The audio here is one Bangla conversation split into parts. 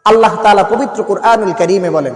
আল্লাহ তাআলা পবিত্র কুরআনুল কারীমে বলেন,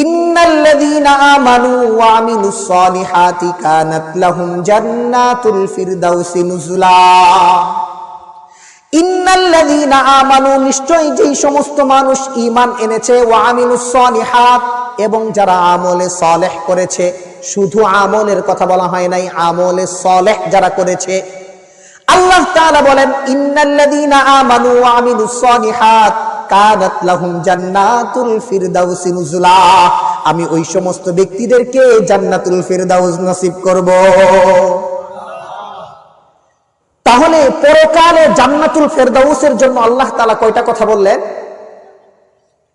ইন্নাল্লাযীনা আমানু ওয়া আমিলুস সালিহাতি কানাত লাহুম জান্নাতুল ফিরদাউসি নুজুলা। ইন্নাল্লাযীনা আমানু, নিশ্চয় যেই সমস্ত মানুষ ঈমান এনেছে, ওয়া আমিলুস সালিহাত, এবং যারা আমলে সালেহ করেছে, শুধু আমলের কথা বলা হয় নাই, আমলে সালেহ যারা করেছে। আল্লাহ তাআলা বলেন, ইন্নাল্লাযীনা আমানু ওয়া আমিলুস সালিহাত কানাত লাহুম জান্নাতুল ফিরদাউসি নুজুলা, আমি ওই সমস্ত ব্যক্তিদেরকে জান্নাতুল ফিরদাউস নসিব করব। তাহলে পরকালে জান্নাতুল ফিরদাউসের জন্য আল্লাহ তাআলা কয়টা কথা বললেন?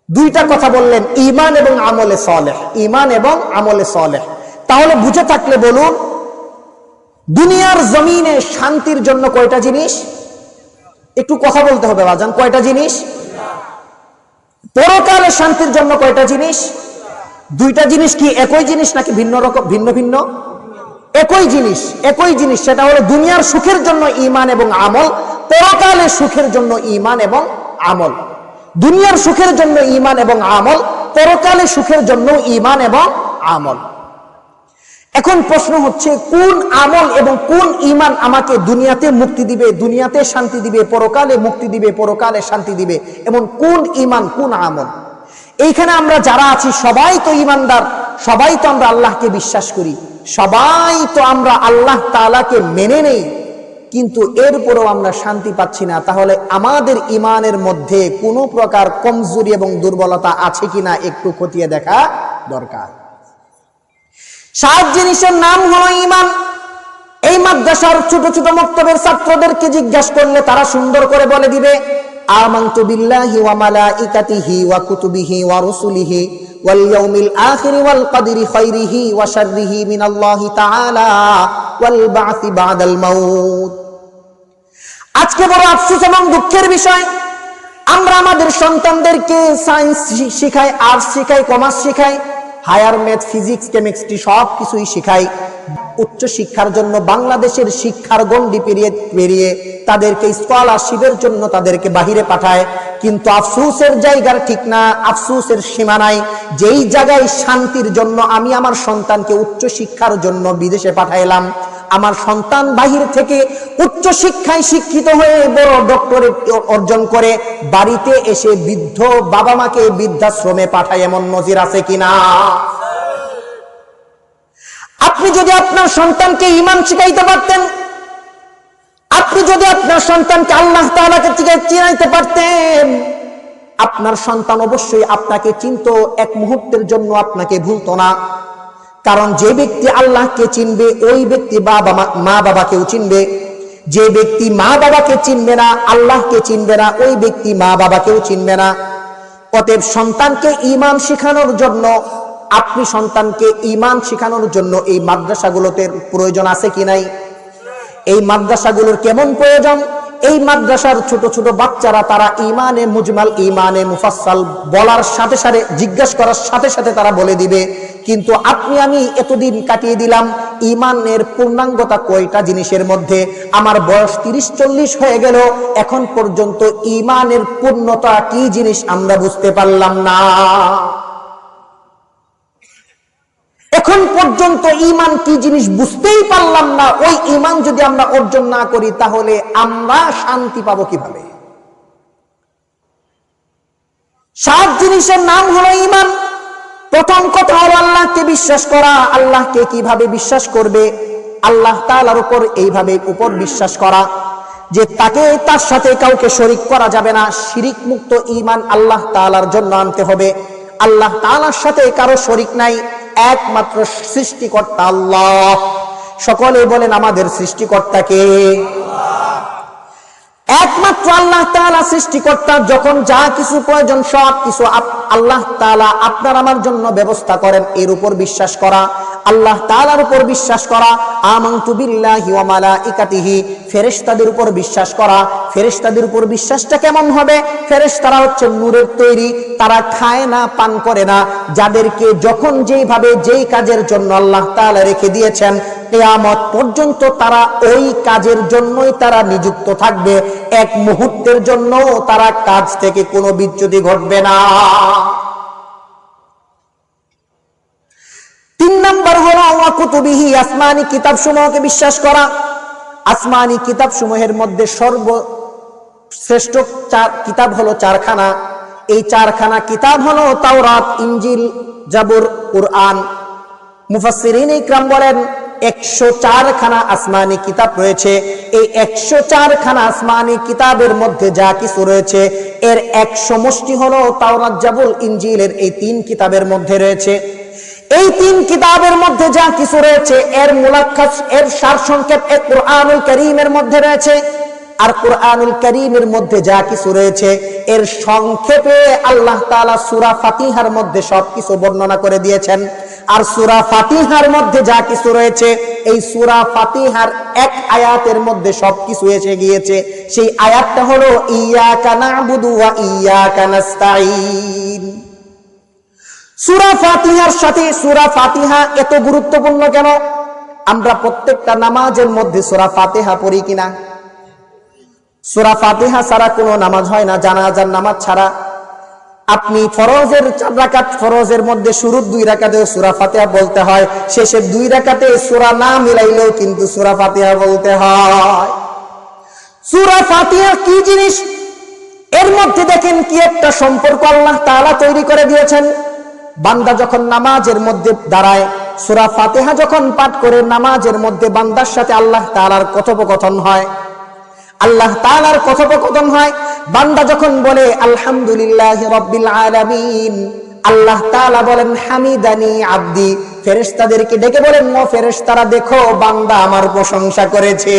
দুইটা কথা বললেন, ঈমান এবং আমলে সালেহ, ঈমান এবং আমলে সালেহ। তাহলে বুঝে থাকলে বলুন, দুনিয়ার জমিনে শান্তির জন্য কয়টা জিনিস? একটু কথা বলতে হবে বাজান, কয়টা জিনিস? পরকালে শান্তির জন্য কয়টা জিনিস? দুইটা জিনিস। কি একই জিনিস নাকি ভিন্ন রকম, ভিন্ন ভিন্ন? একই জিনিস, একই জিনিস। সেটা হলো দুনিয়ার সুখের জন্য ঈমান এবং আমল, পরকালে সুখের জন্য ঈমান এবং আমল। দুনিয়ার সুখের জন্য ঈমান এবং আমল, পরকালে সুখের জন্য ঈমান এবং আমল। এখন প্রশ্ন হচ্ছে, কোন আমল এবং কোন ঈমান আমাকে দুনিয়াতে মুক্তি দিবে, দুনিয়াতে শান্তি দিবে, পরকালে মুক্তি দিবে, পরকালে শান্তি দিবে? এমন কোন ঈমান, কোন আমল? এইখানে আমরা যারা আছি সবাই তো ঈমানদার, সবাই তো আমরা আল্লাহকে বিশ্বাস করি, সবাই তো আমরা আল্লাহ তাআলাকে মেনে নেই, কিন্তু এরপরেও আমরা শান্তি পাচ্ছি না। তাহলে আমাদের ঈমানের মধ্যে কোনো প্রকার কমজোরি এবং দুর্বলতা আছে কিনা একটু খতিয়ে দেখা দরকার। 7 জিনিসের নাম হলো ঈমান। এই মাদ্রাসার ছোট ছোট মক্তবের ছাত্রদেরকে জিজ্ঞাসা করলে তারা সুন্দর করে বলে দিবে, আমানতু বিল্লাহি ওয়া মালাইকাতিহি ওয়া কুতুবিহি ওয়া রুসুলিহি ওয়াল ইয়াউমিল আখির ওয়াল কদরি খাইরিহি ওয়া শাররিহি মিনাল্লাহি তাআলা ওয়াল বা'সি বা'দাল মাউত। আজকে বড় আফসোস এবং দুঃখের বিষয়, আমরা আমাদের সন্তানদেরকে সায়েন্স শিখাই, আর্টস শিখাই, কমার্স শিখাই, হায়ার ম্যাথ, ফিজিক্স, কেমিস্ট্রি সব কিছুই শিখাই। উচ্চ শিক্ষার জন্য বাংলাদেশের শিক্ষার গণ্ডি পেরিয়ে তাদেরকে স্কলারশিপের জন্য তাদেরকে বাহিরে পাঠায়। কিন্তু আফসোসের জায়গার ঠিক না, আফসোসের সীমা নাই। যেই জায়গায় শান্তির জন্য আমি আমার সন্তানকে উচ্চ শিক্ষার জন্য বিদেশে পাঠাইলাম, আমার সন্তান বাহির থেকে উচ্চ শিক্ষায় শিক্ষিত হয়ে বড় ডক্টরেট অর্জন করে বাড়িতে এসে বৃদ্ধ বাবা মাকে বৃদ্ধাশ্রমে পাঠায়, এমন নজির আছে কিনা? আপনি যদি আপনার সন্তানকে ঈমান শিখাইতে পারতেন, আপনি যদি আপনার সন্তানকে আল্লাহ তাআলাকে চিনাইতে পারতেন, আপনার সন্তান অবশ্যই আপনাকে চিনতো, এক মুহূর্তের জন্য আপনাকে ভুলতো না। কারণ যে ব্যক্তি আল্লাহকে চিনবে ওই ব্যক্তি মা বাবাকেও চিনবে। যে ব্যক্তি মা বাবাকে চিনবে না, আল্লাহকে চিনবে না, ওই ব্যক্তি মা বাবাকেও চিনবে না। অতএব সন্তানকে ঈমান শেখানোর জন্য, আপনি সন্তানকে ঈমান শেখানোর জন্য এই মাদ্রাসাগুলোতে প্রয়োজন আছে কি নাই? এই মাদ্রাসাগুলোর কেমন প্রয়োজন? এই মাদ্রাসার ছোট ছোট বাচ্চারা তারা ঈমানে মুজমাল, ঈমানে মুফাসসাল বলার সাথে সাথে, জিজ্ঞাসা করার সাথে সাথে তারা বলে দিবে। কিন্তু আপনি আমি এতদিন কাটিয়ে দিলাম, ঈমানের পূর্ণাঙ্গতা কয়টা জিনিসের মধ্যে? আমার বয়স 30-40 হয়ে গেল, এখন পর্যন্ত ঈমানের পূর্ণতা কি জিনিস আমরা বুঝতে পারলাম না। এখন পর্যন্ত ঈমান কি জিনিস বুঝতেই পারলাম না। ওই ঈমান যদি আমরা অর্জন না করি তাহলে আমরা শান্তি পাবো কিভাবে? 7 জিনিসের নাম হলো ঈমান। প্রথম কথা হলো আল্লাহকে বিশ্বাস করা। আল্লাহকে কিভাবে বিশ্বাস করবে? আল্লাহ তাআলার উপর এইভাবে বিশ্বাস করা যে তার সাথে কাউকে শরীক করা যাবে না। শিরিক মুক্ত ঈমান আল্লাহ তাআলার জন্য আনতে হবে। আল্লাহ তাআলার সাথে কারো শরীক নাই, একমাত্র সৃষ্টিকর্তা আল্লাহ। সকলে বলেন, আমাদের সৃষ্টিকর্তা কে? একমাত্র আল্লাহ তাআলা সৃষ্টিকর্তা। যখন যা কিছু প্রয়োজন সব কিছু আল্লাহ তাআলা আপনার আমার জন্য ব্যবস্থা করেন, এর উপর বিশ্বাস করা, আল্লাহ তাআলার উপর বিশ্বাস করা। আমানতু বিল্লাহি ওয়া মালাইকাতিহি, ফেরেশতাদের উপর বিশ্বাস করা। ফেরেশতাদের উপর বিশ্বাসটা কেমন হবে? ফেরেশতারা হচ্ছে নূরের তৈরি, তারা খায় না, পান করে না। যাদেরকে যখন যেইভাবে যেই কাজের জন্য আল্লাহ তাআলা রেখে দিয়েছেন কিয়ামত পর্যন্ত তারা ওই কাজের জন্যই তারা নিযুক্ত থাকবে, এক মুহূর্তের জন্য তারা কাজ থেকে কোনো বিচ্যুতি ঘটবে না। 3 নাম্বার হলো ওয়া কুতুবিহি, আসমানি কিতাব সমূহকে বিশ্বাস করা। আসমানি কিতাব সমূহের মধ্যে সর্বশ্রেষ্ঠ কিতাব হলো 4খানা। এই 4খানা কিতাব হলো তাওরাত, ইনজিল, জাবুর, কুরআন। মুফাসসিরিন ইকরাম বলেন 104খানা আসমানি কিতাব রয়েছে। এই 104খানা আসমানি কিতাবের মধ্যে যা কিছু রয়েছে এর এক সমষ্টি হলো তাওরাত, জাবুর, ইনজিলের এই 3 কিতাবের মধ্যে রয়েছে। এই 3 কিতাবের মধ্যে যা কিছু রয়েছে এর মুলাক্কাস, এর সারসংক্ষেপ এই কুরআনুল কারীমের মধ্যে রয়েছে। আর কুরআনুল কারীমের মধ্যে যা কিছু রয়েছে এর সংক্ষেপে আল্লাহ তাআলা সূরা ফাতিহার মধ্যে সবকিছু বর্ণনা করে দিয়েছেন। আর সূরা ফাতিহার মধ্যে যা কিছু রয়েছে এই সূরা ফাতিহার এক আয়াতের মধ্যে সবকিছু এসে গিয়েছে। সেই আয়াতটা হলো ইয়াকা না'বুদু ওয়া ইয়াকা নাস্তাঈন। সূরা ফাতিহার সাথে সূরা ফাতিহা এত গুরুত্বপূর্ণ কেন? আমরা প্রত্যেকটা নামাজের মধ্যে সূরা ফাতিহা পড়ি কিনা? সূরা ফাতিহা ছাড়া কোনো নামাজ হয় না। জানাজার নামাজ ছাড়া আপনি ফরজের 4 রাকাত, ফরজের মধ্যে শুরুর 2 রাকাতে সূরা ফাতিহা বলতে হয়, শেষের 2 রাকাতে সূরা না মিলাইলেও কিন্তু সূরা ফাতিহা বলতে হয়। সূরা ফাতিহা কি জিনিস? এর মধ্যে দেখেন কি একটা সম্পর্ক আল্লাহ তাআলা তৈরি করে দিয়েছেন। বান্দা যখন নামাজের মধ্যে দাঁড়ায়, সূরা ফাতিহা যখন পাঠ করে নামাজের মধ্যে বান্দার সাথে আল্লাহ তাআলার কথোপকথন হয়। আল্লাহ তাআলার কথোপকথন হয়। বান্দা যখন বলে আলহামদুলিল্লাহি রাব্বিল আলামিন, আল্লাহ তাআলা বলেন হামিদানি আব্দি, ফেরেশতাদেরকে ডেকে বলেন ও ফেরেশতারা দেখো বান্দা আমার প্রশংসা করেছে।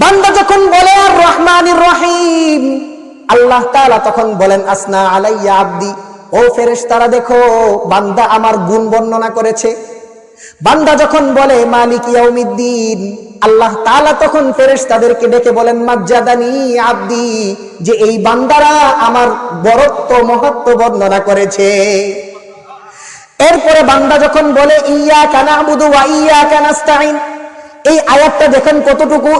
বান্দা যখন বলে আর রহমানির রহিম, আল্লাহ তাআলা তখন বলেন আসনা আলাইয়া আব্দি, ও ফেরেশতারা দেখো বান্দা আমার গুণ বর্ণনা করেছে। বান্দা যখন বলে মালিক ইয়াউমিদ্দিন, আল্লাহ তাআলা তখন ফেরেশতাদেরকে ডেকে বলেন মাজ্জাদানি আব্দি, যে এই বান্দারা আমার বরত্ব মহত্ব বর্ণনা করেছে। এরপরে বান্দা যখন বলে ইয়াকা না'বুদু ওয়া ইয়াকা নাস্তাঈন, এই আয়াতটা দেখেন কতটুকু।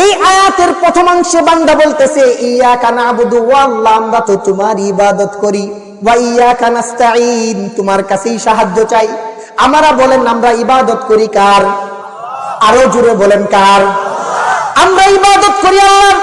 এই আয়াতের প্রথমাংশে বান্দা বলতেছে ইয়াকা না'বুদু, ওয়া আল্লাহ আমরা তো তোমার ইবাদত করি, ওয়া ইয়াকা নাস্তাঈন তোমার কাছেই সাহায্য চাই। আমরা বলেন আমরা ইবাদত করি কার? আরো জোরে বলেন কার? আমরা ইবাদত করি আল্লাহর,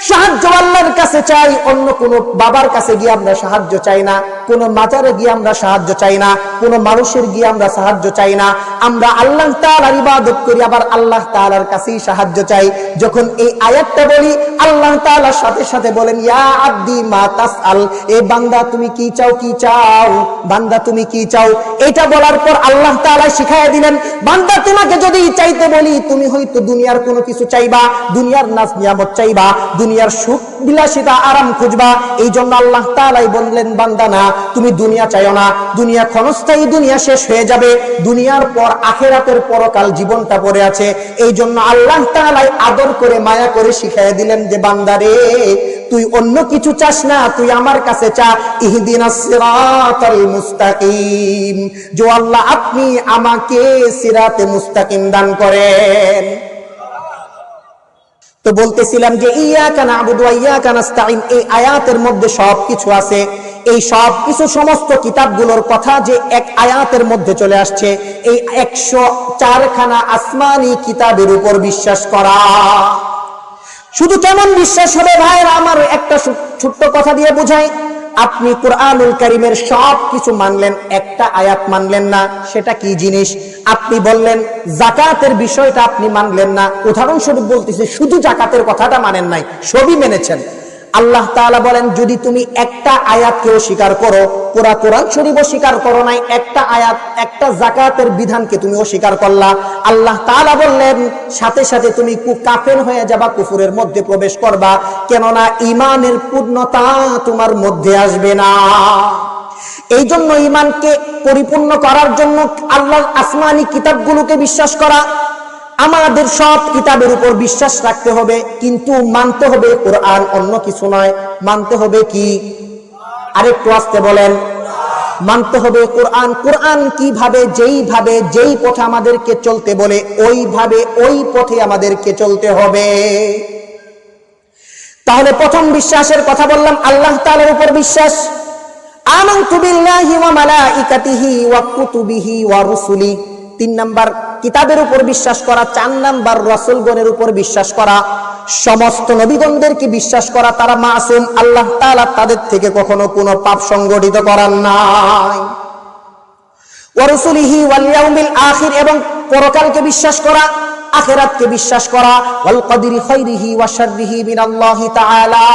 সাহায্য আল্লাহর কাছে চাই। অন্য কোন বাবার কাছে গিয়ে আমরা সাহায্য চাই না, কোন মাজারে গিয়ে আমরা সাহায্য চাই না, কোন মানুষের গিয়ে আমরা সাহায্য চাই না। আমরা আল্লাহ তাআলার ইবাদত করি, আবার আল্লাহ তাআলার কাছেই সাহায্য চাই। যখন এই আয়াতটা বলি আল্লাহ তাআলার সাথে সাথে বলেন ইয়া আব্দি মা তাসআল, এ বান্দা তুমি কি চাও, কি চাও বান্দা তুমি কি চাও। এটা বলার পর আল্লাহ তাআলা শিখাইয়া দিলেন বান্দা তোমাকে যদি চাইতে বলি তুমি হয়তো দুনিয়ার কোনো কিছু চাইবা, দুনিয়ার নাজ নিয়ামত চাইবা, দুনিয়ার সুখ বিলাসিতা আরাম খুঁজবা। এই জন্য আল্লাহ তাআলাই বললেন বান্দা না তুমি দুনিয়া চাইও না, দুনিয়া ক্ষণস্থায়ী, দুনিয়া শেষ হয়ে যাবে, দুনিয়ার পর আখিরাতের পরকাল জীবনটা পড়ে আছে। এই জন্য আল্লাহ তাআলাই আদর করে মায়া করে শিখাইয়া দিলেন যে বান্দারে তুই অন্য কিছু চাস না, তুই আমার কাছে চা। ইহদিনাস সিরাতাল মুস্তাকিম, যে আল্লাহ আপনি আমাকে সিরাতে মুস্তাকিম দান করেন। তো বলতেছিলাম যে ইয়াকা না'বুদু ওয়া ইয়াকা নাস্তাঈন, এই আয়াতের মধ্যে সবকিছু আছে। এই সবকিছু সমস্ত কিতাবগুলোর কথা যে এক আয়াতের মধ্যে চলে আসছে, এই 104খানা আসমানি কিতাবের উপর বিশ্বাস করা। শুধু কেমন বিশ্বাস হবে ভাইরা আমার, একটা ছোট্ট কথা দিয়ে বুঝাই। আপনি কুরআনুল কারীমের সব কিছু মানলেন, একটা আয়াত মানলেন না, সেটা কি জিনিস? আপনি বললেন যাকাতের বিষয়টা আপনি মানলেন না, উদাহরণস্বরূপ বলতেছি শুধু যাকাতের কথাটা মানেন নাই, সবই মেনেছেন। আল্লাহ তাআলা বলেন যদি তুমি একটা আয়াতকে অস্বীকার করো, পুরা কোরআন শরীফ অস্বীকার করো নাই, একটা আয়াত, একটা যাকাতের বিধানকে তুমি অস্বীকার করলা, আল্লাহ তাআলা বললেন সাথে সাথে তুমি কাফের হয়ে যাবা, কুফরের মধ্যে প্রবেশ করবা, কেননা ঈমানের পূর্ণতা তোমার মধ্যে আসবে না। এই জন্য ঈমানকে পরিপূর্ণ করার জন্য আল্লাহর আসমানি কিতাবগুলোকে বিশ্বাস করা, আমাদের সব কিতাবের উপর বিশ্বাস রাখতে হবে, কিন্তু মানতে হবে কোরআন, অন্য কিছু নয়। মানতে হবে কি? আরেকটু আসতে বলেন। মানতে হবে কোরআন। কোরআন কিভাবে, যেইভাবে, যেই পথে আমাদেরকে চলতে বলে ওইভাবে, ওই পথে আমাদেরকে চলতে হবে। তাহলে প্রথম বিশ্বাসের কথা বললাম আল্লাহ তাআলার উপর বিশ্বাস। আমানতু বিল্লাহি ওয়া মালাইকাতিহি ওয়া কুতুবিহি ওয়া রুসুলি। 3 নাম্বার কিতাবের উপর বিশ্বাস করা। 4 নাম্বার রাসূলগণের উপর বিশ্বাস করা। সমস্ত নবীগণদেরকে বিশ্বাস করা, তারা মাসুম, আল্লাহ তাআলা তাদের থেকে কখনো কোনো পাপ সংগঠিত করার নাই। ওয়া রুসুলিহি ওয়াল ইয়াউমিল আখির, এবং পরকালকে বিশ্বাস করা, আখিরাতকে বিশ্বাস করা। ওয়াল কদরি খাইরিহি ওয়া শাররিহি মিনাল্লাহি তাআলা,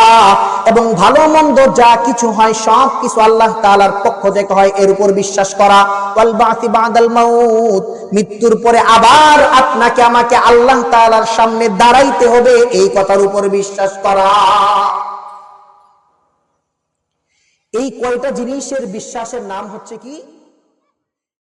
এবং ভালো মন্দ যা কিছু হয় সব কিছু আল্লাহ তাআলার পক্ষ থেকে হয়, এর উপর বিশ্বাস করা। ওয়াল বা'সি বা'দাল মাউত, মৃত্যুর পরে আবার আপনাকে আমাকে আল্লাহ তাআলার সামনে দাঁড়াইতে হবে, এই কথার উপর বিশ্বাস করা। এই কয়টা জিনিসের বিশ্বাসের নাম হচ্ছে কি?